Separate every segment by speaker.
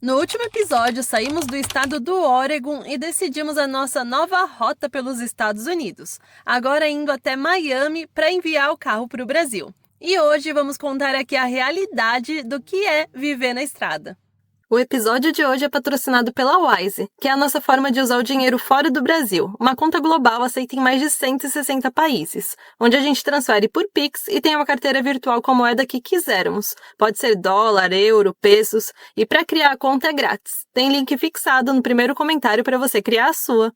Speaker 1: No último episódio, saímos do estado do Oregon e decidimos a nossa nova rota pelos Estados Unidos, agora indo até Miami para enviar o carro para o Brasil. E hoje vamos contar aqui a realidade do que é viver na estrada. O episódio de hoje é patrocinado pela Wise, que é a nossa forma de usar o dinheiro fora do Brasil, uma conta global aceita em mais de 160 países, onde a gente transfere por Pix e tem uma carteira virtual com a moeda que quisermos. Pode ser dólar, euro, pesos, e para criar a conta é grátis. Tem link fixado no primeiro comentário para você criar a sua.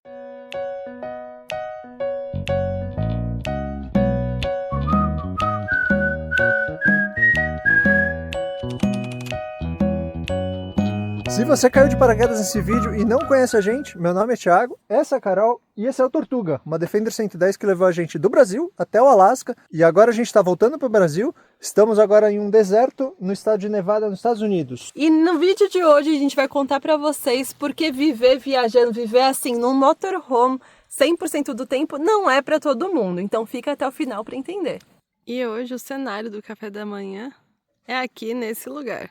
Speaker 2: Se você caiu de paraquedas nesse vídeo e não conhece a gente, meu nome é Thiago, essa é a Carol e esse é o Tortuga, uma Defender 110 que levou a gente do Brasil até o Alasca e agora a gente está voltando para o Brasil. Estamos agora em um deserto no estado de Nevada, nos Estados Unidos.
Speaker 1: E no vídeo de hoje a gente vai contar para vocês porque viver viajando, viver assim num motorhome 100% do tempo não é para todo mundo, então fica até o final para entender. E hoje o cenário do café da manhã é aqui nesse lugar.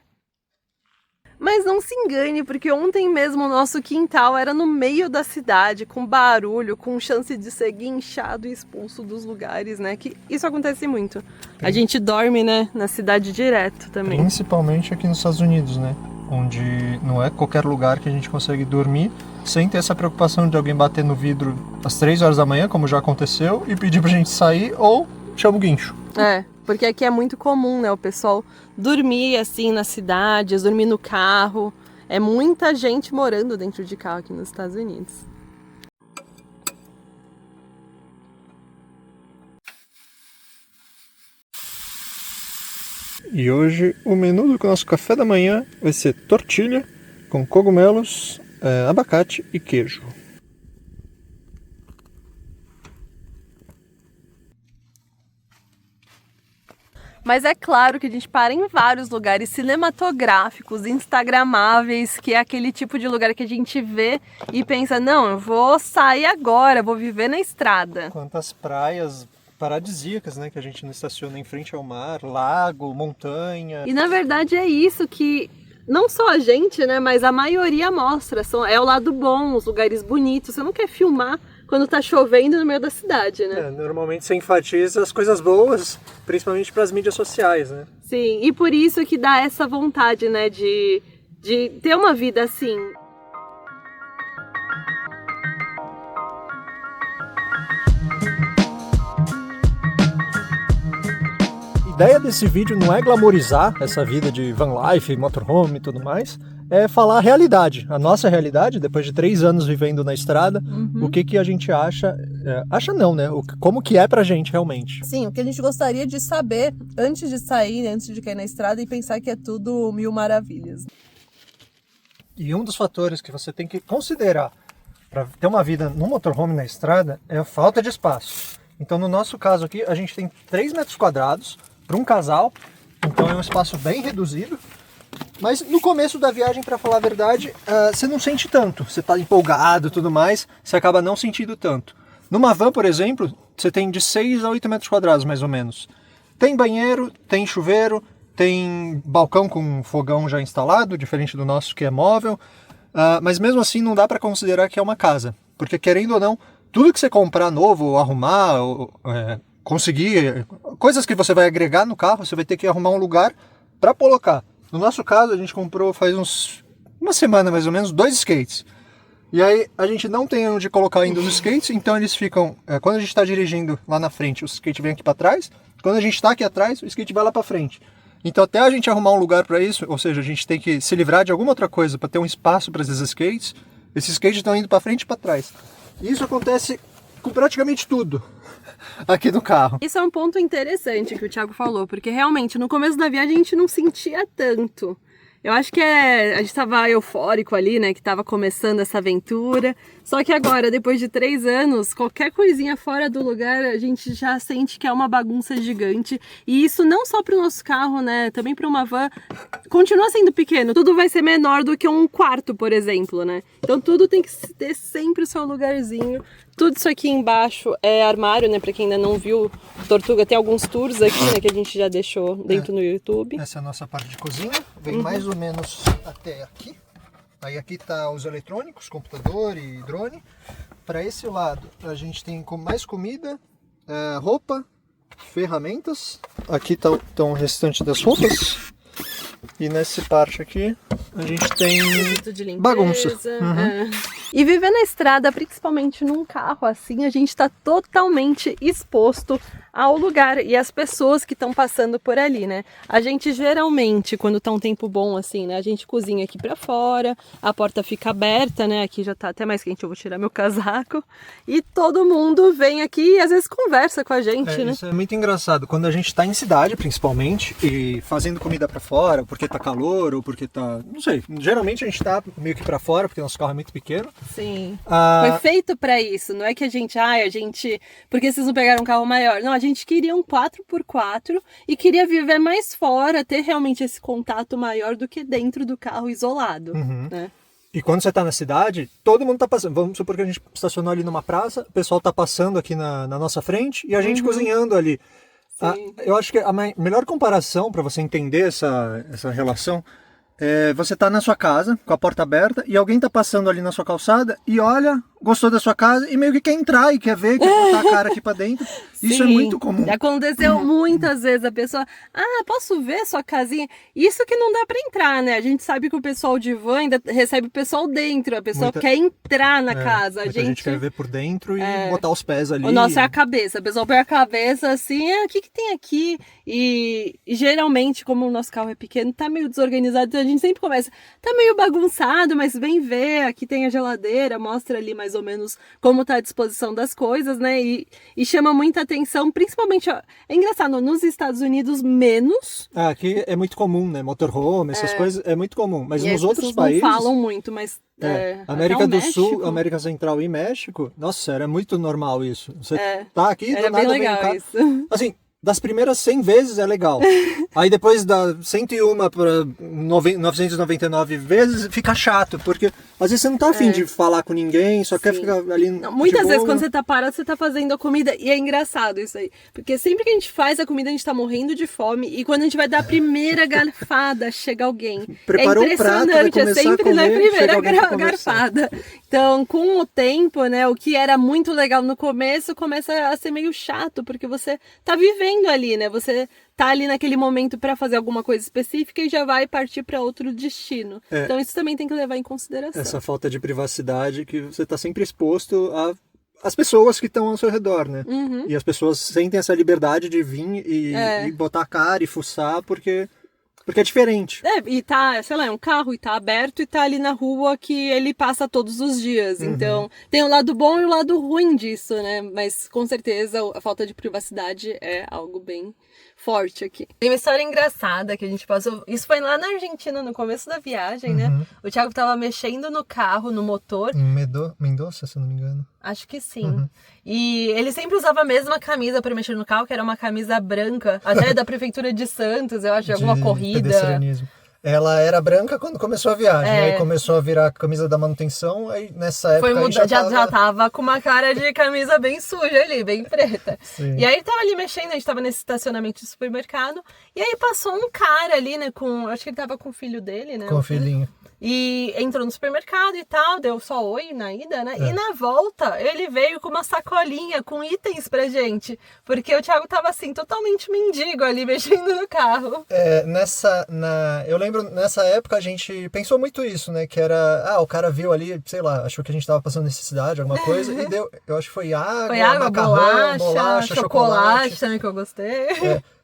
Speaker 1: Mas não se engane, porque ontem mesmo o nosso quintal era no meio da cidade, com barulho, com chance de ser guinchado e expulso dos lugares, né? Que isso acontece muito. A gente dorme, né, na cidade direto também.
Speaker 2: Principalmente aqui nos Estados Unidos, né? Onde não é qualquer lugar que a gente consegue dormir sem ter essa preocupação de alguém bater no vidro às 3 horas da manhã, como já aconteceu, e pedir pra gente sair ou chama o guincho.
Speaker 1: É, porque aqui é muito comum, né, o pessoal dormir assim nas cidades, dormir no carro. É muita gente morando dentro de carro aqui nos Estados Unidos.
Speaker 2: E hoje o menu do nosso café da manhã vai ser tortilha com cogumelos, abacate e queijo.
Speaker 1: Mas é claro que a gente para em vários lugares cinematográficos, instagramáveis, que é aquele tipo de lugar que a gente vê e pensa, não, eu vou sair agora, vou viver na estrada.
Speaker 2: Quantas praias paradisíacas, né, que a gente não estaciona em frente ao mar, lago, montanha.
Speaker 1: E na verdade é isso que não só a gente, né, mas a maioria mostra, é o lado bom, os lugares bonitos. Você não quer filmar quando tá chovendo no meio da cidade, né?
Speaker 2: Normalmente você enfatiza as coisas boas, principalmente para as mídias sociais, né?
Speaker 1: Sim, e por isso que dá essa vontade, né, de ter uma vida assim.
Speaker 2: A ideia desse vídeo não é glamorizar essa vida de van life, motorhome e tudo mais, é falar a realidade, a nossa realidade, depois de 3 anos vivendo na estrada, o que a gente acha, acha não, né? Como que é pra gente realmente.
Speaker 1: Sim, o que a gente gostaria de saber antes de sair, antes de cair na estrada e pensar que é tudo mil maravilhas.
Speaker 2: E um dos fatores que você tem que considerar para ter uma vida no motorhome na estrada é a falta de espaço. Então no nosso caso aqui, a gente tem 3 metros quadrados para um casal, então é um espaço bem reduzido. Mas no começo da viagem, para falar a verdade, você não sente tanto. Você está empolgado e tudo mais, você acaba não sentindo tanto. Numa van, por exemplo, você tem de 6 a 8 metros quadrados, mais ou menos. Tem banheiro, tem chuveiro, tem balcão com fogão já instalado, diferente do nosso que é móvel. Mas mesmo assim não dá para considerar que é uma casa. Porque querendo ou não, tudo que você comprar novo, ou arrumar, ou conseguir, coisas que você vai agregar no carro, você vai ter que arrumar um lugar para colocar. No nosso caso, a gente comprou faz uma semana mais ou menos, 2 skates. E aí a gente não tem onde colocar ainda os skates, então eles ficam, quando a gente está dirigindo lá na frente, o skate vem aqui para trás, quando a gente está aqui atrás, o skate vai lá para frente. Então até a gente arrumar um lugar para isso, ou seja, a gente tem que se livrar de alguma outra coisa para ter um espaço para esses skates estão indo para frente e para trás. E isso acontece com praticamente tudo aqui no carro.
Speaker 1: Isso é um ponto interessante que o Thiago falou, porque realmente no começo da viagem a gente não sentia tanto. Eu acho que a gente estava eufórico ali, né, que estava começando essa aventura. Só que agora, depois de 3 anos, qualquer coisinha fora do lugar, a gente já sente que é uma bagunça gigante. E isso não só para o nosso carro, né, também para uma van, continua sendo pequeno. Tudo vai ser menor do que um quarto, por exemplo, né. Então tudo tem que ter sempre o seu lugarzinho. Tudo isso aqui embaixo é armário, né? Pra quem ainda não viu, Tortuga tem alguns tours aqui, né? Que a gente já deixou dentro no YouTube.
Speaker 2: Essa é a nossa parte de cozinha. Vem mais ou menos até aqui. Aí aqui tá os eletrônicos, computador e drone. Para esse lado a gente tem mais comida, roupa, ferramentas. Aqui tá o restante das roupas. E nessa parte aqui a gente tem bagunça.
Speaker 1: E viver na estrada, principalmente num carro assim, a gente está totalmente exposto ao lugar e às pessoas que estão passando por ali, né? A gente geralmente, quando tá um tempo bom assim, né? A gente cozinha aqui pra fora, a porta fica aberta, né? Aqui já tá até mais quente, eu vou tirar meu casaco. E todo mundo vem aqui e às vezes conversa com a gente, né?
Speaker 2: Isso é muito engraçado. Quando a gente tá em cidade, principalmente, e fazendo comida pra fora, porque tá calor ou porque tá... Não sei, geralmente a gente tá meio que pra fora, porque nosso carro é muito pequeno.
Speaker 1: Sim. Foi feito pra isso, não é que a gente... Porque vocês não pegaram um carro maior? Não, a gente queria um 4x4 e queria viver mais fora, ter realmente esse contato maior do que dentro do carro isolado, né?
Speaker 2: E quando você tá na cidade, todo mundo tá passando. Vamos supor que a gente estacionou ali numa praça, o pessoal tá passando aqui na nossa frente e a gente cozinhando ali. Eu acho que a melhor comparação para você entender essa relação é você tá na sua casa, com a porta aberta, e alguém tá passando ali na sua calçada e olha, gostou da sua casa e meio que quer entrar e quer ver, quer botar a cara aqui pra dentro. Isso é muito comum.
Speaker 1: Aconteceu muitas vezes a pessoa, posso ver sua casinha? Isso que não dá pra entrar, né? A gente sabe que o pessoal de van ainda recebe o pessoal dentro, a pessoa quer entrar na casa. A
Speaker 2: gente quer ver por dentro e botar os pés ali.
Speaker 1: O nosso é a cabeça, a pessoa põe a cabeça assim, o que tem aqui? E geralmente, como o nosso carro é pequeno, tá meio desorganizado, então a gente sempre começa, tá meio bagunçado, mas vem ver, aqui tem a geladeira, mostra ali mais ou menos como tá a disposição das coisas, né? E chama muita atenção, principalmente, é engraçado, nos Estados Unidos menos.
Speaker 2: Aqui é muito comum, né? Motorhome, essas coisas, é muito comum. Mas nos outros
Speaker 1: países
Speaker 2: não
Speaker 1: falam muito, mas...
Speaker 2: América do Sul, América Central e México, nossa, era muito normal isso. Você tá aqui, do nada
Speaker 1: bem legal
Speaker 2: vem um
Speaker 1: isso.
Speaker 2: Assim, das primeiras 100 vezes é legal. Aí depois da 101 para 999 vezes fica chato, porque às vezes você não tá afim de falar com ninguém, só quer ficar ali.
Speaker 1: Não, muitas vezes quando você tá parado, você tá fazendo a comida, e é engraçado isso aí. Porque sempre que a gente faz a comida, a gente tá morrendo de fome, e quando a gente vai dar a primeira garfada, chega alguém.
Speaker 2: Preparou um prato, vai
Speaker 1: é sempre
Speaker 2: comer,
Speaker 1: na primeira
Speaker 2: garfada.
Speaker 1: Então, com o tempo, né, o que era muito legal no começo, começa a ser meio chato, porque você tá vivendo ali, né? Você tá ali naquele momento para fazer alguma coisa específica e já vai partir para outro destino. Então isso também tem que levar em consideração.
Speaker 2: Essa falta de privacidade que você tá sempre exposto às pessoas que estão ao seu redor, né? E as pessoas sentem essa liberdade de vir e botar a cara e fuçar porque é diferente.
Speaker 1: E tá, sei lá, é um carro e tá aberto e tá ali na rua que ele passa todos os dias. Então, tem o lado bom e o lado ruim disso, né? Mas, com certeza, a falta de privacidade é algo bem forte aqui. Tem uma história engraçada que a gente passou. Isso foi lá na Argentina, no começo da viagem, né? O Thiago tava mexendo no carro, no motor.
Speaker 2: Em Mendoza, se eu não me engano.
Speaker 1: Acho que sim. E ele sempre usava a mesma camisa para mexer no carro, que era uma camisa branca, até da prefeitura de Santos, eu acho, de alguma corrida.
Speaker 2: Pedestrianismo. Ela era branca quando começou a viagem, aí começou a virar camisa da manutenção, aí nessa época
Speaker 1: já tava com uma cara de camisa bem suja ali, bem preta.
Speaker 2: Sim.
Speaker 1: E aí ele tava ali mexendo, a gente tava nesse estacionamento de supermercado, e aí passou um cara ali, né, acho que ele tava com o filho dele, né?
Speaker 2: Com o filhinho.
Speaker 1: E entrou no supermercado e tal, deu só oi na ida, né? E na volta, ele veio com uma sacolinha com itens pra gente. Porque o Thiago tava assim, totalmente mendigo ali, mexendo no carro.
Speaker 2: Eu lembro, nessa época a gente pensou muito isso, né? Que era, o cara viu ali, sei lá, achou que a gente tava passando necessidade, alguma coisa, e deu, eu acho que foi água, macarrão, bolacha, chocolate
Speaker 1: também que eu gostei.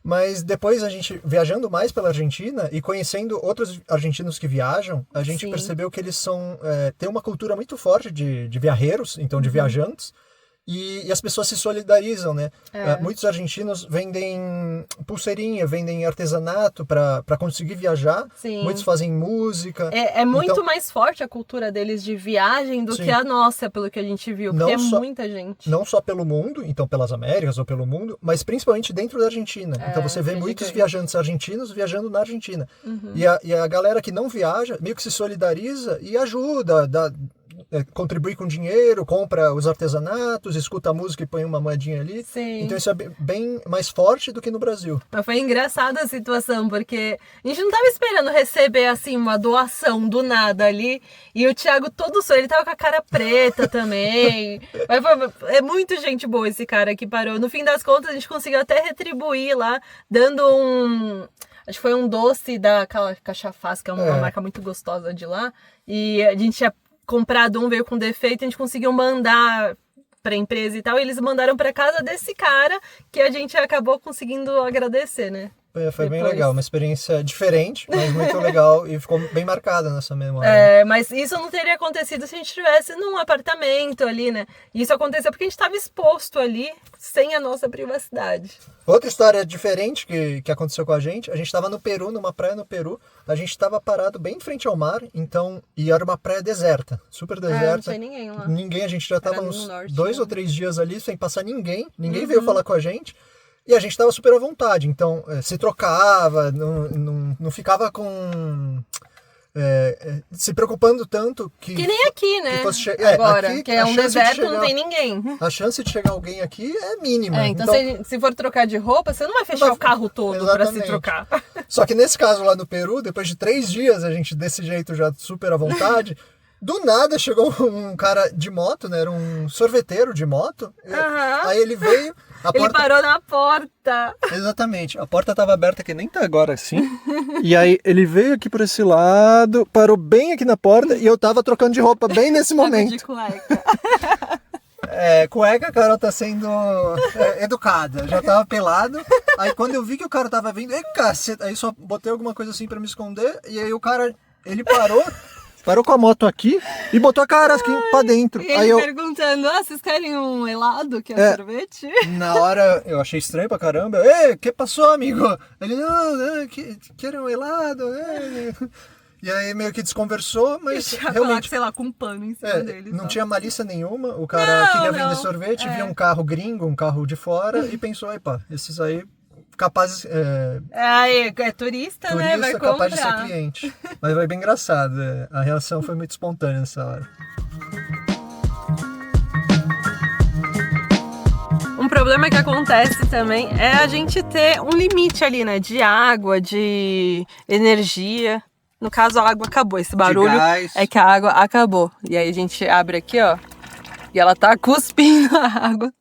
Speaker 2: Mas depois a gente, viajando mais pela Argentina e conhecendo outros argentinos que viajam, a gente percebeu que eles têm uma cultura muito forte de viajeros, então de viajantes, e as pessoas se solidarizam, né? Muitos argentinos vendem pulseirinha, vendem artesanato para conseguir viajar.
Speaker 1: Sim.
Speaker 2: Muitos fazem música.
Speaker 1: É muito mais forte a cultura deles de viagem do que a nossa, pelo que a gente viu, porque muita gente.
Speaker 2: Não só pelo mundo, então pelas Américas ou pelo mundo, mas principalmente dentro da Argentina. Então você vê muitos viajantes argentinos viajando na Argentina. E a galera que não viaja meio que se solidariza e ajuda, contribui com dinheiro, compra os artesanatos, escuta a música e põe uma moedinha ali.
Speaker 1: Sim.
Speaker 2: Então isso é bem mais forte do que no Brasil.
Speaker 1: Mas foi engraçada a situação, porque a gente não tava esperando receber, assim, uma doação do nada ali. E o Thiago todo ele tava com a cara preta também. Mas é muito gente boa esse cara que parou. No fim das contas, a gente conseguiu até retribuir lá, dando acho que foi um doce da Cachafaz, que é uma marca muito gostosa de lá. E a gente tinha comprado veio com defeito, a gente conseguiu mandar pra empresa e tal. E eles mandaram pra casa desse cara, que a gente acabou conseguindo agradecer, né?
Speaker 2: Foi bem legal, uma experiência diferente, mas muito legal e ficou bem marcada nessa memória.
Speaker 1: Mas isso não teria acontecido se a gente estivesse num apartamento ali, né? Isso aconteceu porque a gente estava exposto ali, sem a nossa privacidade.
Speaker 2: Outra história diferente que aconteceu com a gente estava no Peru, numa praia no Peru, a gente estava parado bem em frente ao mar, então, e era uma praia deserta, super deserta.
Speaker 1: Não tinha ninguém lá.
Speaker 2: Ninguém, a gente já estava uns
Speaker 1: norte,
Speaker 2: 2 ou 3 dias ali sem passar ninguém veio falar com a gente. E a gente estava super à vontade, então se trocava, não ficava se preocupando tanto que
Speaker 1: nem aqui, né?
Speaker 2: Agora,
Speaker 1: aqui, que é um deserto, não tem ninguém.
Speaker 2: A chance de chegar alguém aqui é mínima.
Speaker 1: Então se for trocar de roupa, você não vai fechar o carro todo para se trocar.
Speaker 2: Só que nesse caso lá no Peru, depois de 3 dias, a gente desse jeito já super à vontade, do nada chegou um cara de moto, né? Era um sorveteiro de moto. Aí ele veio...
Speaker 1: Ele parou na porta.
Speaker 2: Exatamente. A porta estava aberta, que nem tá agora assim. E aí ele veio aqui por esse lado, parou bem aqui na porta e eu tava trocando de roupa bem nesse momento.
Speaker 1: De cueca.
Speaker 2: Cueca, a Carol tá sendo educada. Já tava pelado. Aí quando eu vi que o cara tava vindo, caceta. Aí só botei alguma coisa assim pra me esconder. E aí o cara, ele parou com a moto aqui e botou a cara aqui pra dentro.
Speaker 1: E ele perguntando, vocês querem um helado, que é sorvete?
Speaker 2: Na hora eu achei estranho pra caramba. Ei, que passou, amigo? Ele, não, querem um helado? E aí meio que desconversou, mas realmente...
Speaker 1: sei lá, com um pano em cima dele.
Speaker 2: Não tinha malícia nenhuma. O cara queria vender sorvete, viu um carro gringo, um carro de fora e pensou, esses aí... capazes...
Speaker 1: é turista, né? Vai comprar.
Speaker 2: Capaz de ser cliente. Mas foi bem engraçado. A reação foi muito espontânea nessa hora.
Speaker 1: Um problema que acontece também é a gente ter um limite ali, né? De água, de energia. No caso, a água acabou. Esse barulho é que a água acabou. E aí a gente abre aqui, ó. E ela tá cuspindo a água.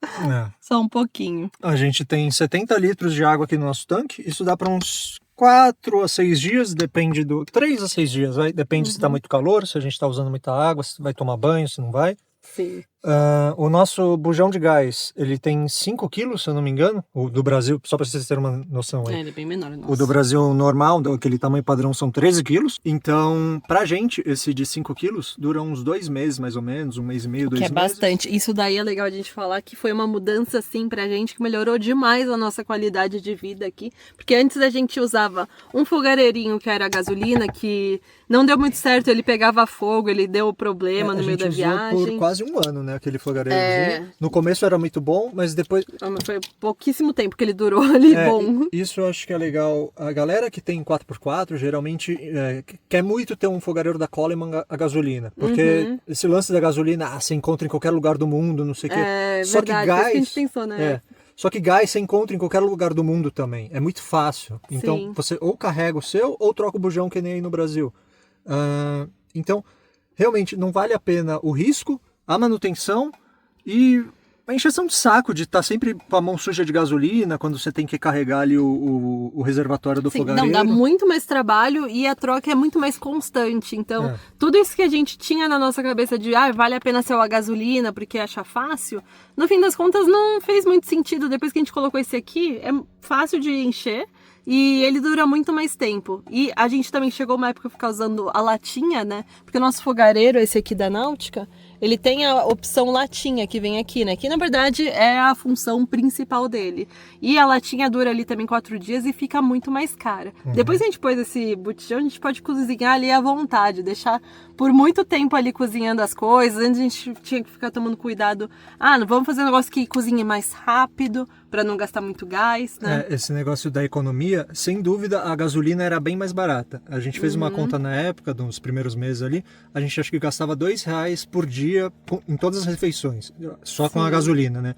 Speaker 1: Só um pouquinho.
Speaker 2: A gente tem 70 litros de água aqui no nosso tanque. Isso dá para uns 4 a 6 dias, depende 3 a 6 dias, depende se tá muito calor, se a gente tá usando muita água, se vai tomar banho, se não vai.
Speaker 1: Sim.
Speaker 2: O nosso bujão de gás, ele tem 5 quilos, se eu não me engano. O do Brasil, só para vocês terem uma noção aí.
Speaker 1: Ele é bem menor. Nossa.
Speaker 2: O do Brasil normal, aquele tamanho padrão, são 13 quilos. Então, pra gente, esse de 5 quilos dura uns 2 meses, mais ou menos, 1 mês e meio, 2 meses.
Speaker 1: Que é bastante. Isso daí é legal a gente falar que foi uma mudança, assim, pra gente, que melhorou demais a nossa qualidade de vida aqui. Porque antes a gente usava um fogareirinho que era a gasolina, que não deu muito certo, ele pegava fogo, ele deu problema no meio da viagem.
Speaker 2: A gente usou por quase um ano, né, aquele fogareirozinho. No começo era muito bom, mas depois...
Speaker 1: Foi pouquíssimo tempo que ele durou ali bom.
Speaker 2: Isso eu acho que é legal. A galera que tem 4x4, geralmente quer muito ter um fogareiro da Coleman a gasolina. Porque esse lance da gasolina, você encontra em qualquer lugar do mundo, não sei o quê.
Speaker 1: Só verdade, que gás, isso que a gente pensou, né?
Speaker 2: Só que gás você encontra em qualquer lugar do mundo também. É muito fácil. Então, você ou carrega o seu, ou troca o bujão que nem aí no Brasil. Então, realmente, não vale a pena o risco, a manutenção e a encheção de saco de estar sempre com a mão suja de gasolina quando você tem que carregar ali o reservatório do fogareiro.
Speaker 1: Não, dá muito mais trabalho e a troca é muito mais constante. Então, tudo isso que a gente tinha na nossa cabeça de vale a pena ser a gasolina porque acha fácil, no fim das contas não fez muito sentido. Depois que a gente colocou esse aqui, é fácil de encher. E ele dura muito mais tempo. E a gente também chegou uma época a ficar usando a latinha, né? Porque o nosso fogareiro, esse aqui da Náutica, ele tem a opção latinha que vem aqui, né? Que na verdade é a função principal dele. E a latinha dura ali também 4 dias e fica muito mais cara. Depois que a gente pôs esse botijão, a gente pode cozinhar ali à vontade, deixar por muito tempo ali cozinhando as coisas. Antes a gente tinha que ficar tomando cuidado. Não vamos fazer um negócio que cozinhe mais rápido, para não gastar muito gás, né?
Speaker 2: Esse negócio da economia, sem dúvida, a gasolina era bem mais barata. A gente fez uma conta na época, nos primeiros meses ali, a gente acho que gastava R$2 por dia em todas as refeições, só com a gasolina, né?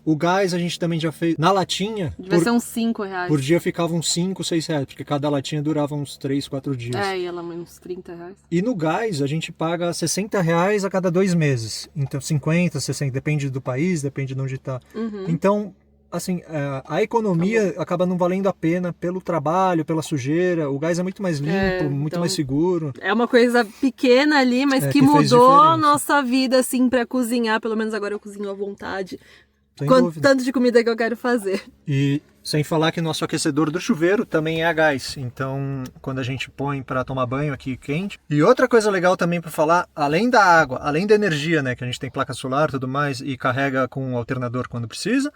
Speaker 2: O gás a gente também já fez na latinha.
Speaker 1: Devia ser uns R$5.
Speaker 2: Por dia ficava uns R$5, R$6, porque cada latinha durava uns 3, 4 dias.
Speaker 1: E ela uns R$30.
Speaker 2: E no gás a gente paga R$60 a cada 2 meses. Então 50, 60, depende do país, depende de onde está. Então, assim, a economia acaba não valendo a pena pelo trabalho, pela sujeira. O gás é muito mais limpo, muito mais seguro.
Speaker 1: É uma coisa pequena ali, mas que mudou a nossa vida, assim, para cozinhar. Pelo menos agora eu cozinho à vontade. Tanto de comida que eu quero fazer.
Speaker 2: E sem falar que nosso aquecedor do chuveiro também é a gás. Então, quando a gente põe para tomar banho aqui quente. E outra coisa legal também para falar, além da água, além da energia, né, que a gente tem placa solar e tudo mais e carrega com o alternador quando precisa,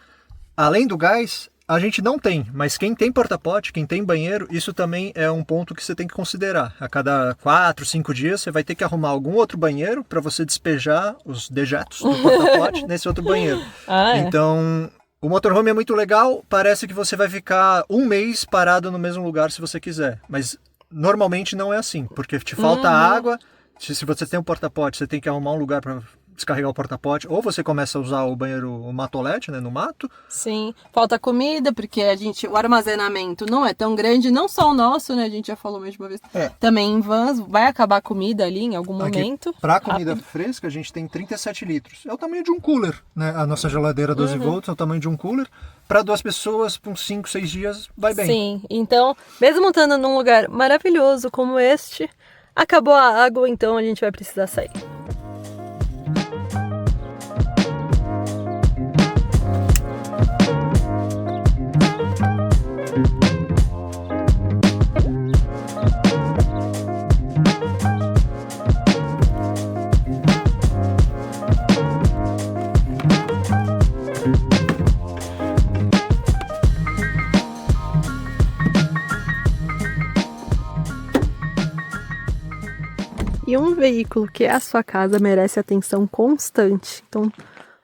Speaker 2: além do gás, a gente não tem, mas quem tem porta-pote, quem tem banheiro, isso também é um ponto que você tem que considerar. A cada 4, 5 dias você vai ter que arrumar algum outro banheiro para você despejar os dejetos do porta-pote nesse outro banheiro. Então, o motorhome é muito legal, parece que você vai ficar 1 mês parado no mesmo lugar se você quiser, mas normalmente não é assim, porque te falta água, se você tem um porta-pote, você tem que arrumar um lugar para descarregar o porta-pote, ou você começa a usar o banheiro, o matolete, né, no mato.
Speaker 1: Sim, falta comida, porque o armazenamento não é tão grande, não só o nosso, né, a gente já falou mais de uma vez. Também em vans, vai acabar a comida ali em algum momento.
Speaker 2: Para comida fresca, a gente tem 37 litros. É o tamanho de um cooler, né, a nossa geladeira 12 volts é o tamanho de um cooler. Para 2 pessoas, por 5, 6 dias, vai bem.
Speaker 1: Sim, então, mesmo estando num lugar maravilhoso como este, acabou a água, então a gente vai precisar sair. E um veículo que é a sua casa merece atenção constante. Então,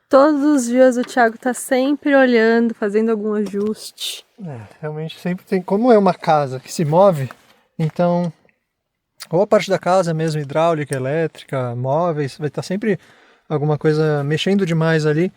Speaker 1: todos os dias o Thiago tá sempre olhando, fazendo algum ajuste.
Speaker 2: Realmente sempre tem. Como é uma casa que se move, então, ou a parte da casa mesmo, hidráulica, elétrica, móveis, vai estar sempre alguma coisa mexendo demais ali,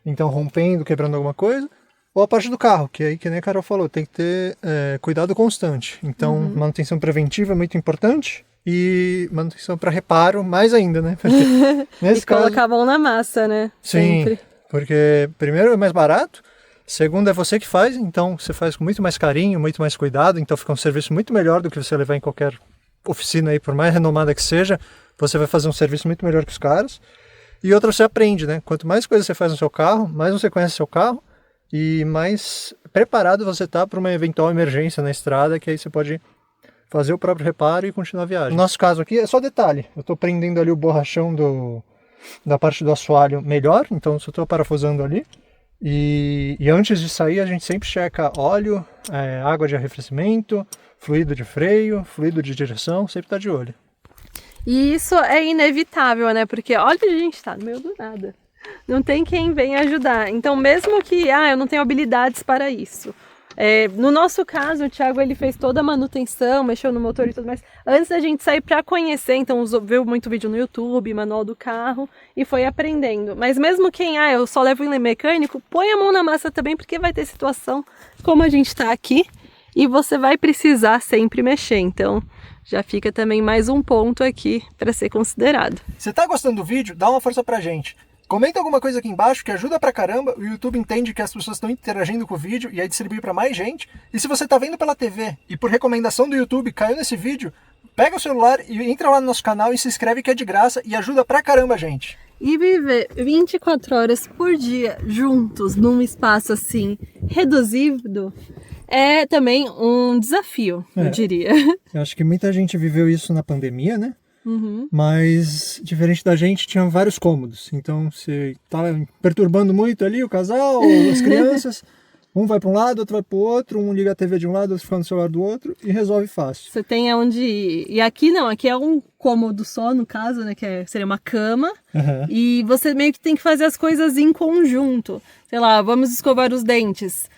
Speaker 2: então rompendo, quebrando alguma coisa. Ou a parte do carro, que aí, que nem a Carol falou, tem que ter cuidado constante. Então, manutenção preventiva é muito importante. E manutenção para reparo, mais ainda, né? Porque nesse caso,
Speaker 1: colocar a mão na massa, né?
Speaker 2: Sim,
Speaker 1: sempre.
Speaker 2: Porque primeiro é mais barato, segundo é você que faz, então você faz com muito mais carinho, muito mais cuidado, então fica um serviço muito melhor do que você levar em qualquer oficina aí, por mais renomada que seja, você vai fazer um serviço muito melhor que os caras. E outra, você aprende, né? Quanto mais coisa você faz no seu carro, mais você conhece seu carro e mais preparado você tá para uma eventual emergência na estrada, que aí você pode fazer o próprio reparo e continuar a viagem. No nosso caso aqui é só detalhe. Eu estou prendendo ali o borrachão da parte do assoalho melhor, então só estou parafusando ali. E antes de sair a gente sempre checa óleo, água de arrefecimento, fluido de freio, fluido de direção, sempre está de olho.
Speaker 1: E isso é inevitável, né? Porque olha, a gente está no meio do nada. Não tem quem venha ajudar. Então mesmo que eu não tenho habilidades para isso. No nosso caso, o Thiago ele fez toda a manutenção, mexeu no motor e tudo mais, antes da gente sair para conhecer, então viu muito vídeo no YouTube, manual do carro e foi aprendendo. Mas mesmo quem, eu só levo em mecânico, põe a mão na massa também, porque vai ter situação como a gente está aqui e você vai precisar sempre mexer, então já fica também mais um ponto aqui para ser considerado.
Speaker 2: Você tá gostando do vídeo? Dá uma força pra gente. Comenta alguma coisa aqui embaixo que ajuda pra caramba, o YouTube entende que as pessoas estão interagindo com o vídeo e aí distribui pra mais gente. E se você tá vendo pela TV e por recomendação do YouTube caiu nesse vídeo, pega o celular e entra lá no nosso canal e se inscreve que é de graça e ajuda pra caramba a gente.
Speaker 1: E viver 24 horas por dia juntos num espaço assim reduzido é também um desafio, eu diria.
Speaker 2: Eu acho que muita gente viveu isso na pandemia, né?
Speaker 1: Uhum.
Speaker 2: Mas, diferente da gente, tinha vários cômodos. Então, você estava perturbando muito ali o casal, as crianças. Um vai para um lado, outro vai para o outro. Um liga a TV de um lado, outro fica no celular do outro. E resolve fácil.
Speaker 1: Você tem aonde ir. E aqui não, aqui é um cômodo só, no caso, né? Seria uma cama.
Speaker 2: Uhum.
Speaker 1: E você meio que tem que fazer as coisas em conjunto. Sei lá, vamos escovar os dentes.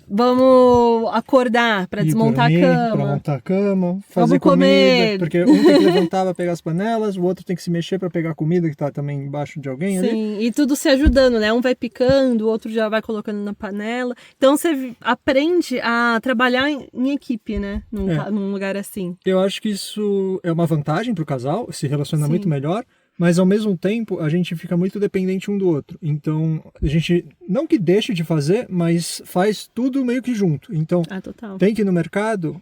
Speaker 1: Vamos acordar para desmontar a cama.
Speaker 2: Para montar a cama,
Speaker 1: Vamos
Speaker 2: fazer
Speaker 1: comer.
Speaker 2: comida. Porque um tem que levantar para pegar as panelas, o outro tem que se mexer para pegar a comida que está também embaixo de alguém ali.
Speaker 1: Sim, e tudo se ajudando, né? Um vai picando, o outro já vai colocando na panela. Então você aprende a trabalhar em equipe, né? Num lugar assim.
Speaker 2: Eu acho que isso é uma vantagem para o casal, se relaciona
Speaker 1: Sim.
Speaker 2: muito melhor. Mas ao mesmo tempo a gente fica muito dependente um do outro. Então a gente não que deixe de fazer, mas faz tudo meio que junto. Então
Speaker 1: total.
Speaker 2: tem que ir no mercado.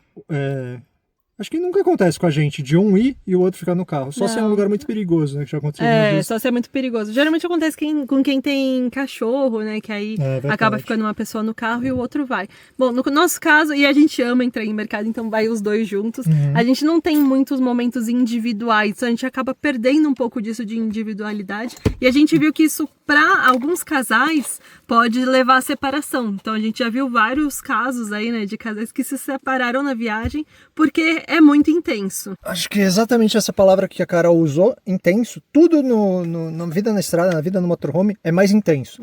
Speaker 2: Acho que nunca acontece com a gente de um ir e o outro ficar no carro. Só se é um lugar muito perigoso, né? Que já aconteceu algumas vezes.
Speaker 1: Só se é muito perigoso. Geralmente acontece com quem tem cachorro, né? Que aí acaba ficando uma pessoa no carro e o outro vai. Bom, no nosso caso, e a gente ama entrar em mercado, então vai os dois juntos. A gente não tem muitos momentos individuais, então a gente acaba perdendo um pouco disso de individualidade. E a gente viu que isso, para alguns casais, pode levar à separação. Então a gente já viu vários casos aí, né? De casais que se separaram na viagem porque é muito intenso.
Speaker 2: Acho que é exatamente essa palavra que a Carol usou, intenso. Tudo na vida na estrada, na vida no motorhome é mais intenso.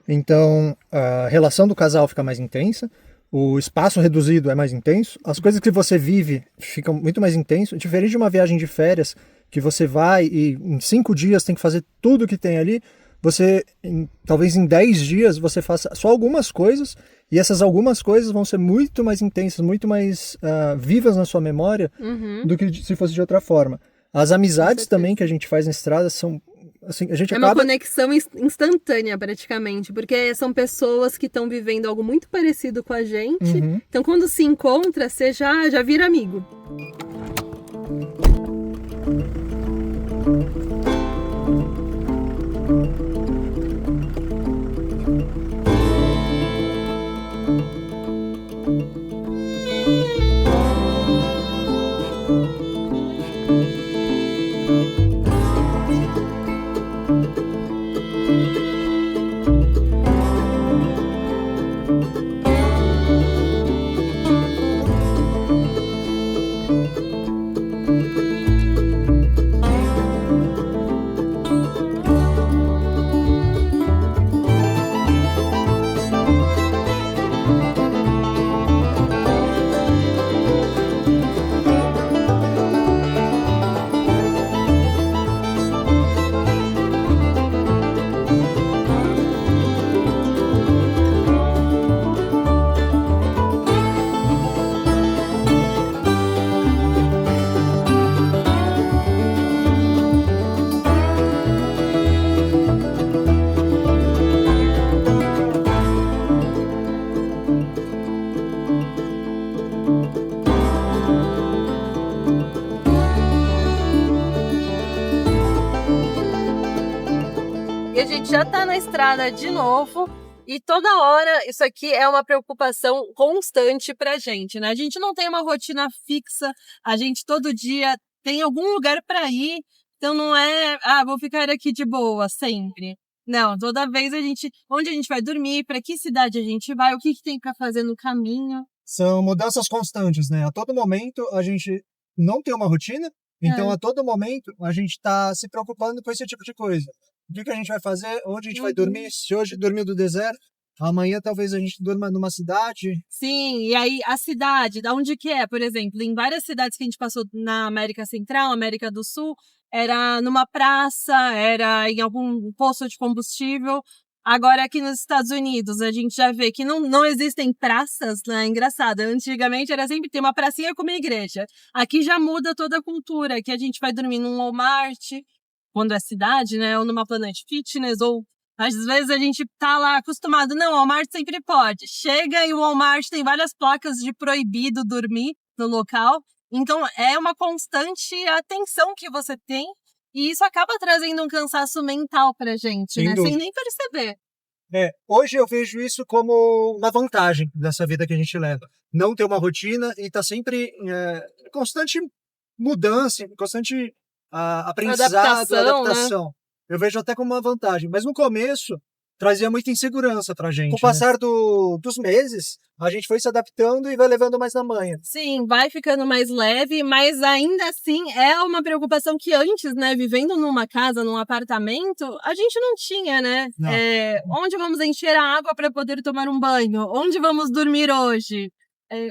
Speaker 2: Então a relação do casal fica mais intensa, o espaço reduzido é mais intenso, as coisas que você vive ficam muito mais intenso. Diferente de uma viagem de férias, que você vai e em 5 dias tem que fazer tudo que tem ali, talvez em 10 dias você faça só algumas coisas e essas algumas coisas vão ser muito mais intensas, muito mais vivas na sua memória do que se fosse de outra forma. As amizades também que a gente faz na estrada são assim, a gente
Speaker 1: acaba... uma conexão instantânea praticamente, porque são pessoas que estão vivendo algo muito parecido com a gente. Então quando se encontra, você já vira amigo. E a gente já tá na estrada de novo e toda hora isso aqui é uma preocupação constante pra gente, né? A gente não tem uma rotina fixa, a gente todo dia tem algum lugar pra ir, então não é, vou ficar aqui de boa sempre. Não, toda vez onde a gente vai dormir, pra que cidade a gente vai, o que tem pra fazer no caminho.
Speaker 2: São mudanças constantes, né? A todo momento a gente não tem uma rotina, então a todo momento a gente tá se preocupando com esse tipo de coisa. O que a gente vai fazer? Onde a gente vai dormir? Se hoje dormiu do deserto, amanhã talvez a gente durma numa cidade.
Speaker 1: Sim, e aí a cidade, da onde que é? Por exemplo, em várias cidades que a gente passou na América Central, América do Sul, era numa praça, era em algum posto de combustível. Agora aqui nos Estados Unidos a gente já vê que não existem praças, né? É engraçado. Antigamente era sempre ter uma pracinha com uma igreja. Aqui já muda toda a cultura, que a gente vai dormir num Walmart, quando é cidade, né? Ou numa Planet Fitness, ou às vezes a gente tá lá acostumado, não, o Walmart sempre pode. Chega e o Walmart tem várias placas de proibido dormir no local. Então é uma constante atenção que você tem e isso acaba trazendo um cansaço mental pra gente, né? Sem nem perceber.
Speaker 2: Hoje eu vejo isso como uma vantagem dessa vida que a gente leva. Não ter uma rotina e tá sempre constante mudança, constante aprendizado,
Speaker 1: Adaptação,
Speaker 2: adaptação. Eu vejo até como uma vantagem. Mas no começo, trazia muita insegurança pra gente. Com o passar dos meses, a gente foi se adaptando e vai levando mais na manha.
Speaker 1: Sim, vai ficando mais leve, mas ainda assim é uma preocupação que antes, né, vivendo numa casa, num apartamento, a gente não tinha, né?
Speaker 2: Não.
Speaker 1: Onde vamos encher a água para poder tomar um banho? Onde vamos dormir hoje?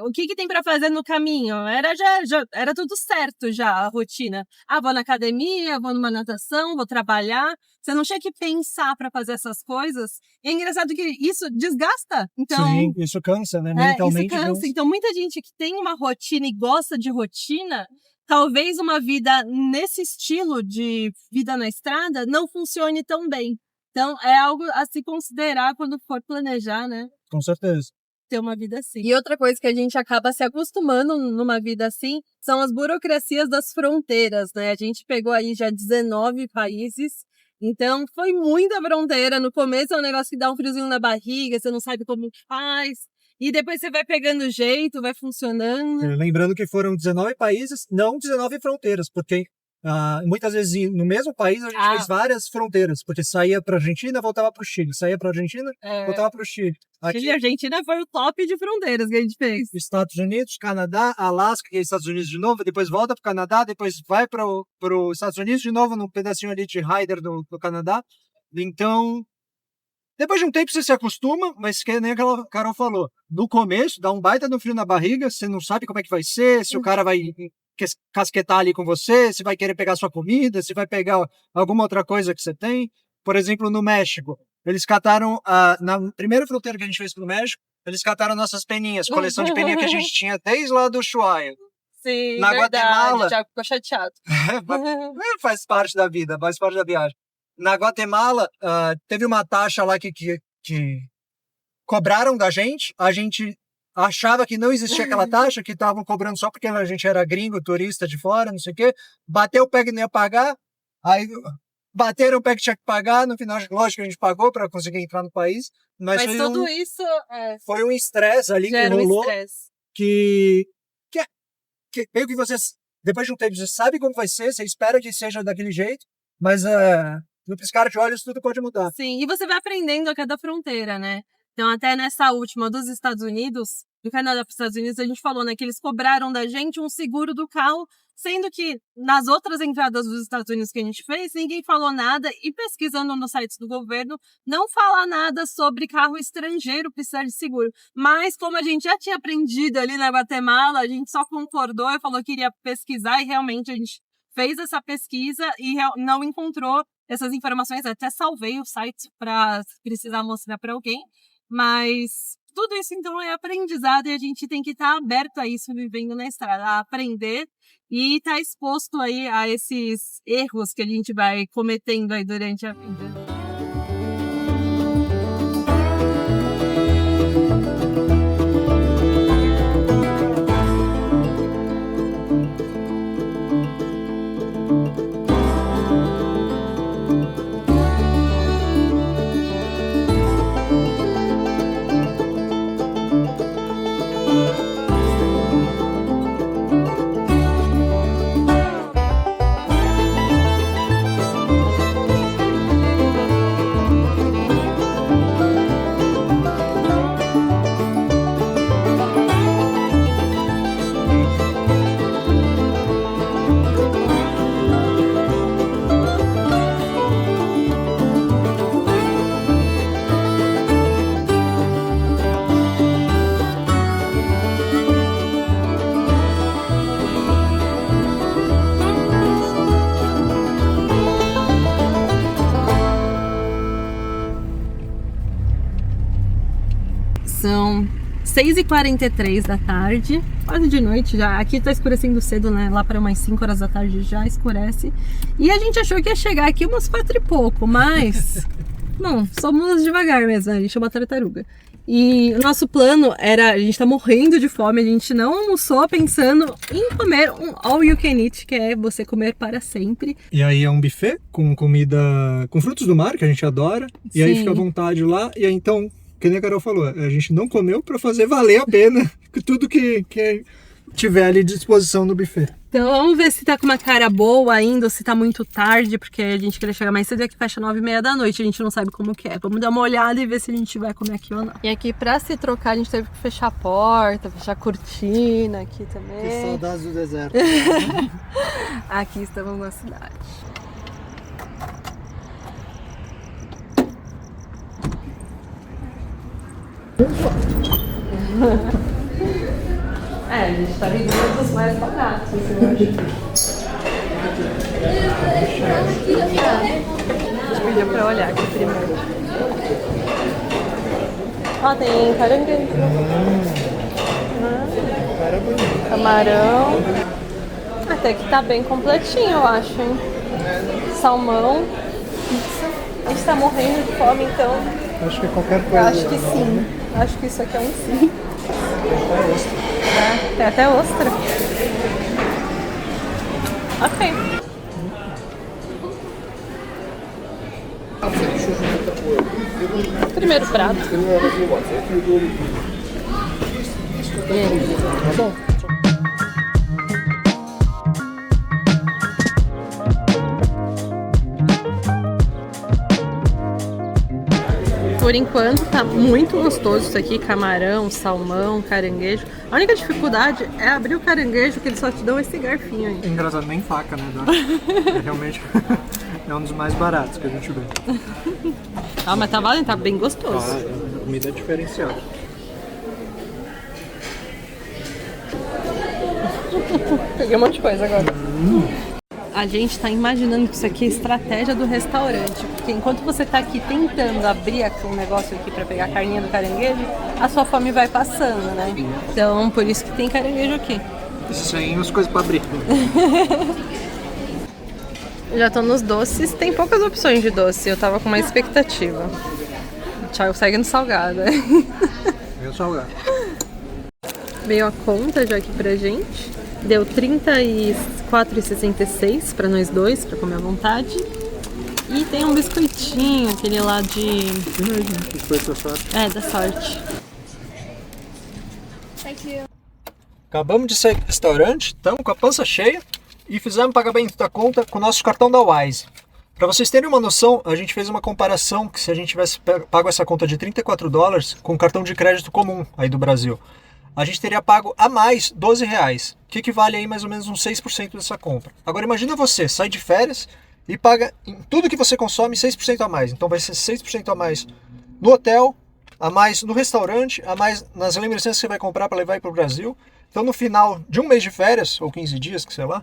Speaker 1: O que tem para fazer no caminho? Era tudo certo já, a rotina. Vou na academia, vou numa natação, vou trabalhar. Você não tinha que pensar para fazer essas coisas. E é engraçado que isso desgasta. Então,
Speaker 2: sim, isso cansa, né? Mentalmente.
Speaker 1: isso cansa. Então, muita gente que tem uma rotina e gosta de rotina, talvez uma vida nesse estilo de vida na estrada não funcione tão bem. Então, é algo a se considerar quando for planejar, né?
Speaker 2: Com certeza.
Speaker 1: Ter uma vida assim. E outra coisa que a gente acaba se acostumando numa vida assim são as burocracias das fronteiras, né? A gente pegou aí já 19 países, então foi muita fronteira. No começo é um negócio que dá um friozinho na barriga, você não sabe como faz, e depois você vai pegando jeito, vai funcionando.
Speaker 2: Lembrando que foram 19 países, não 19 fronteiras, porque muitas vezes no mesmo país a gente fez várias fronteiras, porque saía para Argentina, voltava para o Chile, saía para Argentina, voltava para o Chile.
Speaker 1: Chile e Argentina foi o top de fronteiras que a gente fez.
Speaker 2: Estados Unidos, Canadá, Alasca, que é Estados Unidos de novo, depois volta para o Canadá, depois vai para os Estados Unidos de novo, num pedacinho ali de Ryder do Canadá. Então, depois de um tempo você se acostuma, mas que nem a Carol falou, no começo dá um baita no frio na barriga, você não sabe como é que vai ser, se o cara vai casquetar ali com você, se vai querer pegar sua comida, se vai pegar alguma outra coisa que você tem. Por exemplo, no México, eles cataram, na primeira fronteira que a gente fez pro México, eles cataram nossas peninhas, coleção de peninha que a gente tinha desde lá do Ushuaia.
Speaker 1: Sim,
Speaker 2: na Guatemala,
Speaker 1: já ficou chateado.
Speaker 2: faz parte da vida, faz parte da viagem. Na Guatemala, teve uma taxa lá que cobraram da gente, a gente achava que não existia aquela taxa, que estavam cobrando só porque a gente era gringo, turista de fora, não sei o quê. Bateu o pé que não ia pagar, aí bateram o pé que tinha que pagar, no final, lógico que a gente pagou para conseguir entrar no país. Mas
Speaker 1: tudo isso...
Speaker 2: Foi um estresse ali que rolou, que meio que você, depois de um tempo, você sabe como vai ser, você espera que seja daquele jeito, mas no piscar de olhos tudo pode mudar.
Speaker 1: Sim, e você vai aprendendo a cada fronteira, né? Então, até nessa última dos Estados Unidos, do Canadá para os Estados Unidos, a gente falou, né, que eles cobraram da gente um seguro do carro, sendo que nas outras entradas dos Estados Unidos que a gente fez, ninguém falou nada, e pesquisando nos sites do governo, não fala nada sobre carro estrangeiro precisar de seguro. Mas, como a gente já tinha aprendido ali na Guatemala, a gente só concordou e falou que iria pesquisar, e realmente a gente fez essa pesquisa e não encontrou essas informações. Até salvei o site para precisar mostrar para alguém. Mas tudo isso, então, é aprendizado e a gente tem que estar aberto a isso, vivendo na estrada, a aprender e estar exposto aí a esses erros que a gente vai cometendo aí durante a vida. São 6h43 da tarde, quase de noite já. Aqui tá escurecendo cedo, né? Lá para umas 5 horas da tarde já escurece. E a gente achou que ia chegar aqui umas 4 e pouco, mas... Não, somos devagar mesmo, a gente é uma tartaruga. E o nosso plano era, a gente tá morrendo de fome, a gente não almoçou pensando em comer um all you can eat, que é você comer para sempre.
Speaker 2: E aí é um buffet com comida, com frutos do mar, que a gente adora. E aí fica à vontade lá. E aí então, que nem a Carol falou, a gente não comeu para fazer valer a pena tudo que tiver ali à disposição no buffet.
Speaker 1: Então vamos ver se tá com uma cara boa ainda ou se tá muito tarde, porque a gente queria chegar mais cedo e aqui fecha 9h30 da noite, a gente não sabe como que é. Vamos dar uma olhada e ver se a gente vai comer aqui ou não. E aqui pra se trocar a gente teve que fechar a porta, fechar a cortina aqui também.
Speaker 2: Que saudades do deserto.
Speaker 1: Aqui estamos na cidade. A gente tá vendo dos mais baratos, eu acho. Pediu pra olhar aqui primeiro. Ó, tem caranguejo. Camarão. Até que tá bem completinho, eu acho, hein? Salmão. Pizza. A gente tá morrendo de fome, então.
Speaker 2: Acho que qualquer coisa.
Speaker 1: Eu acho que sim. Acho que isso aqui é um sim. Tem até ostra. Ok. Primeiro prato.
Speaker 2: Tá bom.
Speaker 1: Por enquanto tá muito gostoso isso aqui, camarão, salmão, caranguejo. A única dificuldade é abrir o caranguejo, que eles só te dão esse garfinho aí.
Speaker 2: Engraçado, nem faca, né? É realmente é um dos mais baratos que a gente vê.
Speaker 1: Ah, mas tá valendo, tá bem gostoso.
Speaker 2: A comida é diferenciada.
Speaker 1: Peguei um monte de coisa agora. A gente tá imaginando que isso aqui é estratégia do restaurante, porque enquanto você tá aqui tentando abrir um negócio aqui pra pegar a carninha do caranguejo, a sua fome vai passando, né? Então, por isso que tem caranguejo aqui.
Speaker 2: Isso aí, umas coisas pra abrir.
Speaker 1: Já tô nos doces, tem poucas opções de doce, eu tava com uma expectativa. O Thiago segue no salgado, né?
Speaker 2: Meu salgado.
Speaker 1: Veio a conta já aqui pra gente. Deu R$34,66 pra nós dois, pra comer à vontade. E tem um biscoitinho, aquele lá de...
Speaker 2: Biscoito da sorte.
Speaker 1: É, da sorte.
Speaker 2: Acabamos de sair do restaurante, estamos com a pança cheia e fizemos o pagamento da conta com o nosso cartão da Wise. Para vocês terem uma noção, a gente fez uma comparação que se a gente tivesse pago essa conta de $34 com o cartão de crédito comum aí do Brasil, a gente teria pago a mais R$12, que equivale aí mais ou menos uns 6% dessa compra. Agora imagina você, sai de férias e paga em tudo que você consome 6% a mais. Então vai ser 6% a mais no hotel, a mais no restaurante, a mais nas lembrancinhas que você vai comprar para levar para o Brasil. Então no final de um mês de férias, ou 15 dias, que sei lá,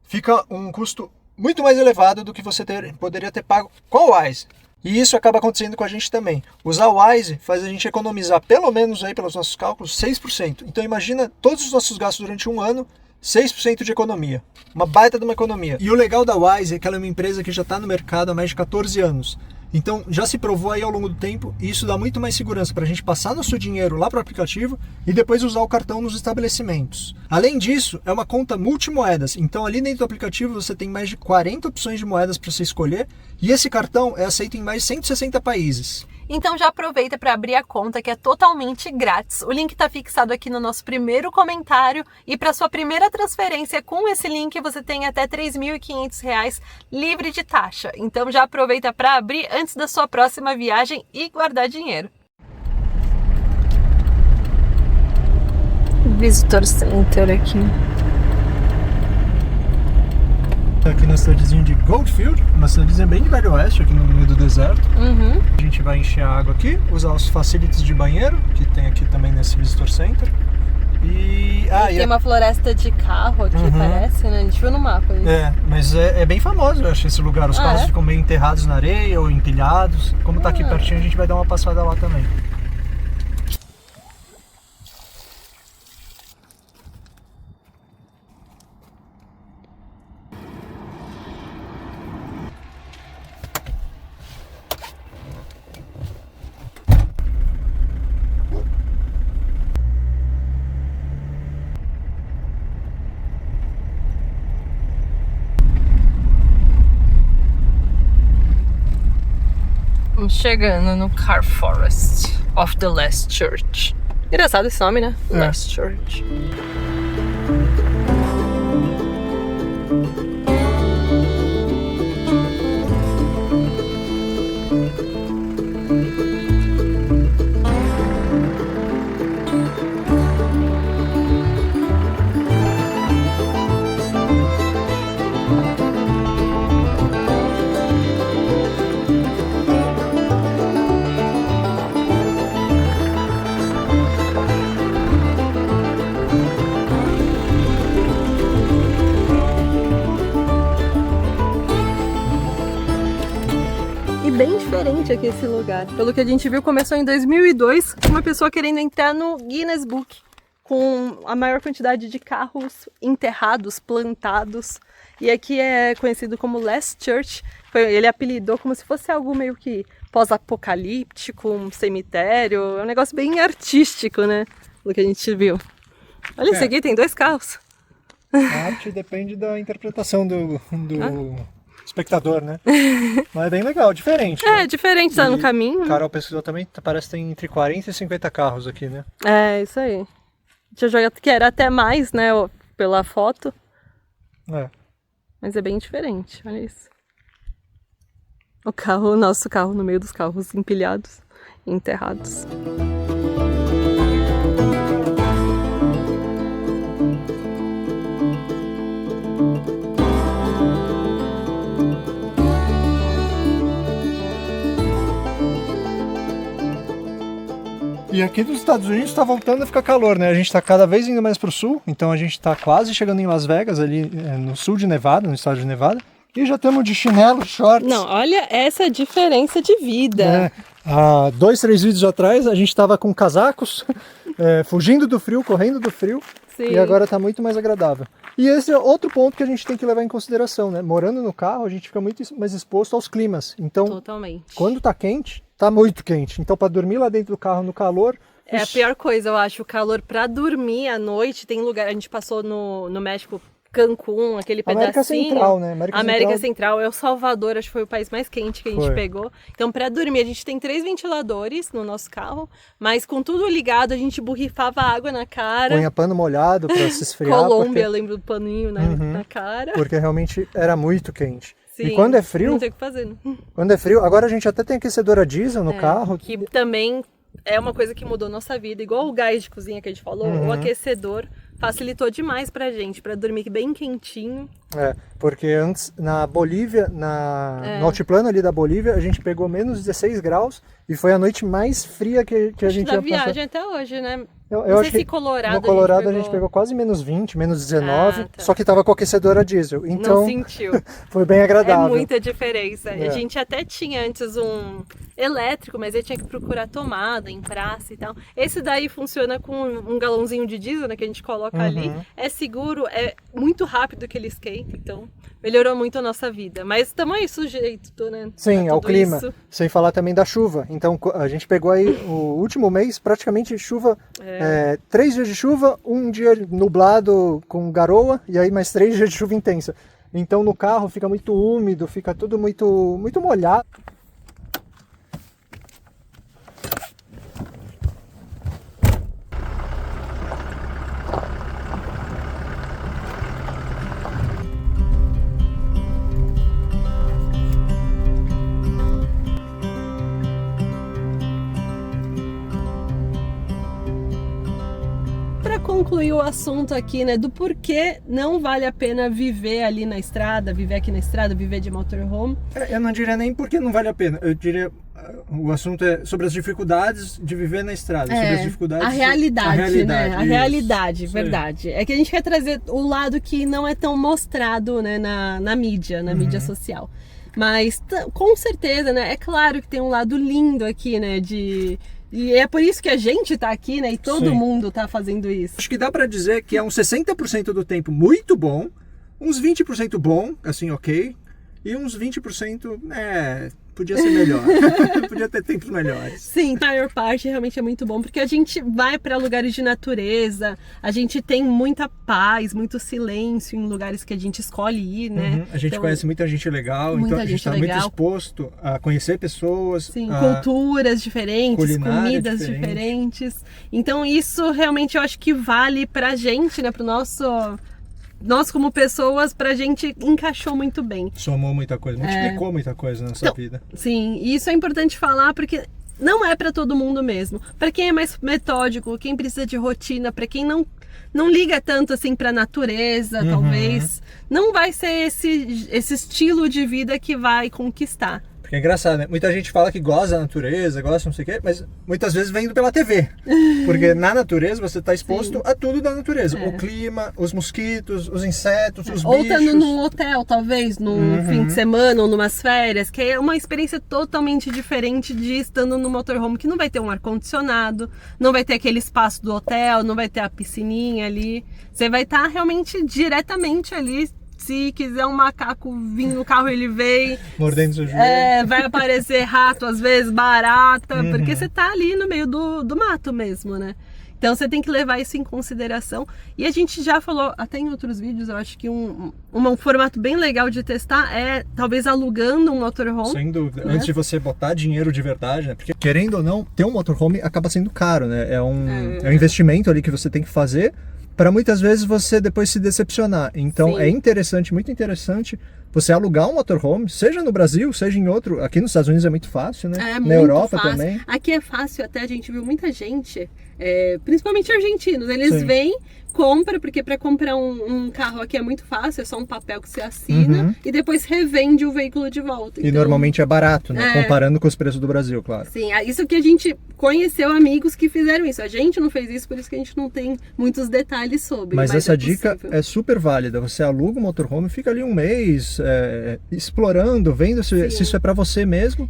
Speaker 2: fica um custo muito mais elevado do que você poderia ter pago com a Wise. E isso acaba acontecendo com a gente também. Usar o Wise faz a gente economizar, pelo menos aí pelos nossos cálculos, 6%. Então imagina todos os nossos gastos durante um ano, 6% de economia. Uma baita de uma economia. E o legal da Wise é que ela é uma empresa que já está no mercado há mais de 14 anos. Então já se provou aí ao longo do tempo e isso dá muito mais segurança para a gente passar nosso dinheiro lá para o aplicativo e depois usar o cartão nos estabelecimentos. Além disso, é uma conta multimoedas, então ali dentro do aplicativo você tem mais de 40 opções de moedas para você escolher e esse cartão é aceito em mais de 160 países.
Speaker 1: Então já aproveita para abrir a conta, que é totalmente grátis. O link está fixado aqui no nosso primeiro comentário e para sua primeira transferência com esse link você tem até R$3.500 livre de taxa. Então já aproveita para abrir antes da sua próxima viagem e guardar dinheiro. Visitor Center aqui.
Speaker 2: Aqui na cidadezinha de Goldfield, uma cidadezinha bem de Velho Oeste, aqui no meio do deserto. A gente vai encher a água aqui, usar os facilities de banheiro, que tem aqui também nesse Visitor Center. E
Speaker 1: tem uma floresta de carro aqui, parece, né? A gente viu no mapa isso.
Speaker 2: É, mas é bem famoso, eu acho, esse lugar. Os carros ficam meio enterrados na areia ou empilhados. Como tá aqui pertinho, a gente vai dar uma passada lá também.
Speaker 1: Chegando no Car Forest of the Last Church. Engraçado esse nome, né? Last Church. E bem diferente aqui esse lugar. Pelo que a gente viu, começou em 2002 com uma pessoa querendo entrar no Guinness Book com a maior quantidade de carros enterrados, plantados. E aqui é conhecido como Last Church. Ele apelidou como se fosse algo meio que pós-apocalíptico, um cemitério. É um negócio bem artístico, né? Do que a gente viu. Olha, esse aqui tem 2 carros.
Speaker 2: A arte depende da interpretação do espectador, né? Mas é bem legal, diferente.
Speaker 1: É, diferente, tá no caminho.
Speaker 2: O Carol pesquisou também, parece que tem entre 40 e 50 carros aqui, né?
Speaker 1: É, isso aí. Tinha jogado que era até mais, né, pela foto.
Speaker 2: É.
Speaker 1: Mas é bem diferente, olha isso. O nosso carro no meio dos carros empilhados e enterrados.
Speaker 2: E aqui dos Estados Unidos está voltando a ficar calor, né? A gente está cada vez indo mais para o sul, então a gente está quase chegando em Las Vegas, ali no sul de Nevada, no estado de Nevada. E já estamos de chinelo, shorts.
Speaker 1: Não, olha essa diferença de vida.
Speaker 2: Há 2, 3 vídeos atrás a gente estava com casacos, fugindo do frio, correndo do frio.
Speaker 1: Sim.
Speaker 2: E agora está muito mais agradável. E esse é outro ponto que a gente tem que levar em consideração, né? Morando no carro, a gente fica muito mais exposto aos climas. Então,
Speaker 1: totalmente.
Speaker 2: Quando está quente, tá muito quente. Então, para dormir lá dentro do carro no calor...
Speaker 1: É a pior coisa, eu acho, o calor para dormir à noite. Tem lugar, a gente passou no México, Cancún, aquele
Speaker 2: América
Speaker 1: pedacinho.
Speaker 2: Central, né?
Speaker 1: América Central, El Salvador, acho que foi o país mais quente que a gente pegou. Então, para dormir, a gente tem 3 ventiladores no nosso carro, mas com tudo ligado, a gente borrifava água na cara.
Speaker 2: Punha pano molhado para se esfriar.
Speaker 1: Colômbia, lembro do paninho na cara.
Speaker 2: Porque realmente era muito quente.
Speaker 1: Sim,
Speaker 2: e quando é frio...
Speaker 1: Não tem o que fazer.
Speaker 2: Quando é frio, agora a gente até tem aquecedor a diesel no carro.
Speaker 1: Que também é uma coisa que mudou nossa vida. Igual o gás de cozinha que a gente falou, o aquecedor facilitou demais pra gente, pra dormir bem quentinho.
Speaker 2: Porque antes, na Bolívia, no altiplano ali da Bolívia, a gente pegou menos 16 graus e foi a noite mais fria que a gente
Speaker 1: já passou. Viagem até hoje, né?
Speaker 2: Eu acho que
Speaker 1: Colorado,
Speaker 2: no Colorado a gente pegou quase menos 20, menos 19, só que tava com aquecedor a diesel. Então,
Speaker 1: não sentiu.
Speaker 2: Foi bem agradável.
Speaker 1: É muita diferença. A gente até tinha antes um elétrico, mas ele tinha que procurar tomada em praça e tal. Esse daí funciona com um galãozinho de diesel, né, que a gente coloca ali. É seguro, é muito rápido que ele esquenta, então melhorou muito a nossa vida. Mas estamos aí sujeito, né?
Speaker 2: Sim, ao clima. Isso. Sem falar também da chuva. Então a gente pegou aí o último mês, praticamente chuva, 3 dias de chuva, 1 dia nublado com garoa e aí mais 3 dias de chuva intensa. Então no carro fica muito úmido, fica tudo muito molhado.
Speaker 1: Concluir o assunto aqui, né, do porquê não vale a pena viver ali na estrada, viver aqui na estrada, viver de motorhome.
Speaker 2: Eu não diria nem porque não vale a pena, eu diria, o assunto é sobre as dificuldades de viver na estrada, sobre as dificuldades...
Speaker 1: A realidade, né, a realidade,
Speaker 2: isso
Speaker 1: verdade. É que a gente quer trazer o lado que não é tão mostrado, né, na mídia, mídia social. Mas, com certeza, né, é claro que tem um lado lindo aqui, né, E é por isso que a gente tá aqui, né? E todo mundo tá fazendo isso.
Speaker 2: Acho que dá pra dizer que é uns 60% do tempo muito bom, uns 20% bom, assim, ok, e uns 20%, podia ser melhor. Podia ter tempos melhores.
Speaker 1: Sim, a maior parte realmente é muito bom, porque a gente vai para lugares de natureza, a gente tem muita paz, muito silêncio em lugares que a gente escolhe ir, né?
Speaker 2: A gente conhece muita gente legal, então a gente está muito exposto a conhecer pessoas.
Speaker 1: Sim, culturas diferentes, comidas diferentes. Então isso realmente eu acho que vale pra gente, né? Pro nós como pessoas, pra gente encaixou muito bem.
Speaker 2: Somou muita coisa, multiplicou muita coisa na nossa vida.
Speaker 1: Sim, e isso é importante falar porque não é pra todo mundo mesmo. Pra quem é mais metódico, quem precisa de rotina, pra quem não liga tanto assim pra natureza, talvez, não vai ser esse estilo de vida que vai conquistar.
Speaker 2: Porque é engraçado, né? Muita gente fala que gosta da natureza, gosta não sei o quê, mas muitas vezes vem pela TV. Porque na natureza você está exposto a tudo da natureza. O clima, os mosquitos, os insetos, os
Speaker 1: ou
Speaker 2: bichos.
Speaker 1: Ou num hotel, talvez, num fim de semana ou numas férias, que é uma experiência totalmente diferente de estando no motorhome, que não vai ter um ar-condicionado, não vai ter aquele espaço do hotel, não vai ter a piscininha ali. Você vai estar realmente diretamente ali. Se quiser um macaco vir no carro, ele vem.
Speaker 2: Mordendo seu joelho.
Speaker 1: Vai aparecer rato, às vezes, barata, porque você tá ali no meio do mato mesmo, né? Então você tem que levar isso em consideração. E a gente já falou, até em outros vídeos, eu acho que um formato bem legal de testar é talvez alugando um motorhome.
Speaker 2: Sem dúvida.
Speaker 1: Né?
Speaker 2: Antes de você botar dinheiro de verdade, né? Porque querendo ou não, ter um motorhome acaba sendo caro, né? É um investimento ali que você tem que fazer para muitas vezes você depois se decepcionar. Então é interessante, muito interessante, você alugar um motorhome, seja no Brasil, seja em outro. Aqui nos Estados Unidos é muito fácil, né?
Speaker 1: É
Speaker 2: na Europa
Speaker 1: fácil.
Speaker 2: Também.
Speaker 1: Aqui é fácil, até a gente viu muita gente, principalmente argentinos, eles vêm, compra, porque para comprar um carro aqui é muito fácil, é só um papel que você assina e depois revende o veículo de volta.
Speaker 2: E normalmente é barato, né? Comparando com os preços do Brasil, claro.
Speaker 1: Sim, isso que a gente conheceu amigos que fizeram isso. A gente não fez isso, por isso que a gente não tem muitos detalhes sobre.
Speaker 2: Mas essa dica é super válida. Você aluga o motorhome, fica ali um mês explorando, vendo se isso é para você mesmo.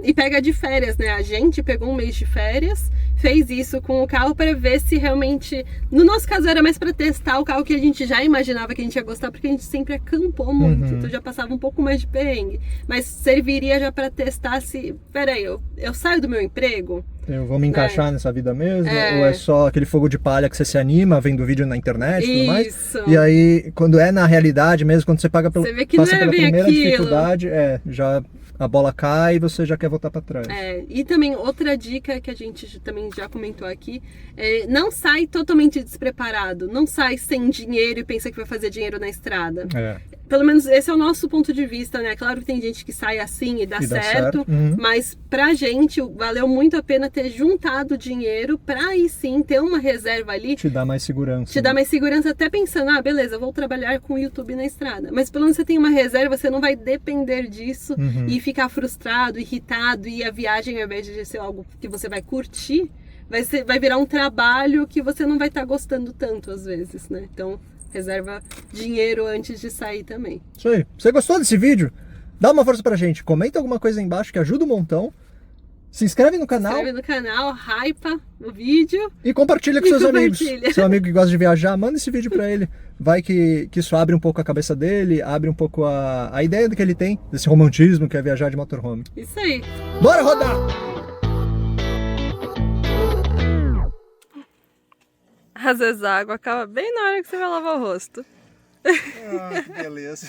Speaker 1: E pega de férias, né? A gente pegou um mês de férias, fez isso com o carro para ver se realmente... No nosso caso era mais para testar o carro que a gente já imaginava que a gente ia gostar, porque a gente sempre acampou muito, então já passava um pouco mais de perrengue. Mas serviria já para testar se... Peraí, eu saio do meu emprego?
Speaker 2: Eu vou me encaixar nessa vida mesmo? Ou é só aquele fogo de palha que você se anima vendo vídeo na internet e tudo mais? E aí, quando é na realidade mesmo, quando você paga
Speaker 1: você vê que
Speaker 2: passa
Speaker 1: não é
Speaker 2: pela
Speaker 1: bem
Speaker 2: primeira
Speaker 1: aquilo.
Speaker 2: dificuldade, já a bola cai e você já quer voltar para trás.
Speaker 1: E também outra dica que a gente também já comentou aqui, não sai totalmente despreparado, não sai sem dinheiro e pensa que vai fazer dinheiro na estrada. Pelo menos esse é o nosso ponto de vista, né? Claro que tem gente que sai assim e dá certo. Mas pra gente valeu muito a pena ter juntado dinheiro pra aí sim ter uma reserva ali.
Speaker 2: Te dá mais segurança.
Speaker 1: Te dá mais segurança até pensando, beleza, vou trabalhar com o YouTube na estrada. Mas pelo menos você tem uma reserva, você não vai depender disso e ficar frustrado, irritado, e a viagem, ao invés de ser algo que você vai curtir, vai virar um trabalho que você não vai estar gostando tanto às vezes, né? Então, reserva dinheiro antes de sair também.
Speaker 2: Isso aí. Você gostou desse vídeo? Dá uma força pra gente. Comenta alguma coisa aí embaixo que ajuda um montão. Se inscreve no canal.
Speaker 1: Se inscreve no canal, hypa o vídeo.
Speaker 2: E compartilha com seus amigos. Seu amigo que gosta de viajar, manda esse vídeo pra ele. Vai que isso abre um pouco a cabeça dele, abre um pouco a ideia do que ele tem, desse romantismo que é viajar de motorhome.
Speaker 1: Isso aí.
Speaker 2: Bora rodar!
Speaker 1: Às vezes a água acaba bem na hora que você vai lavar o rosto.
Speaker 2: Que beleza.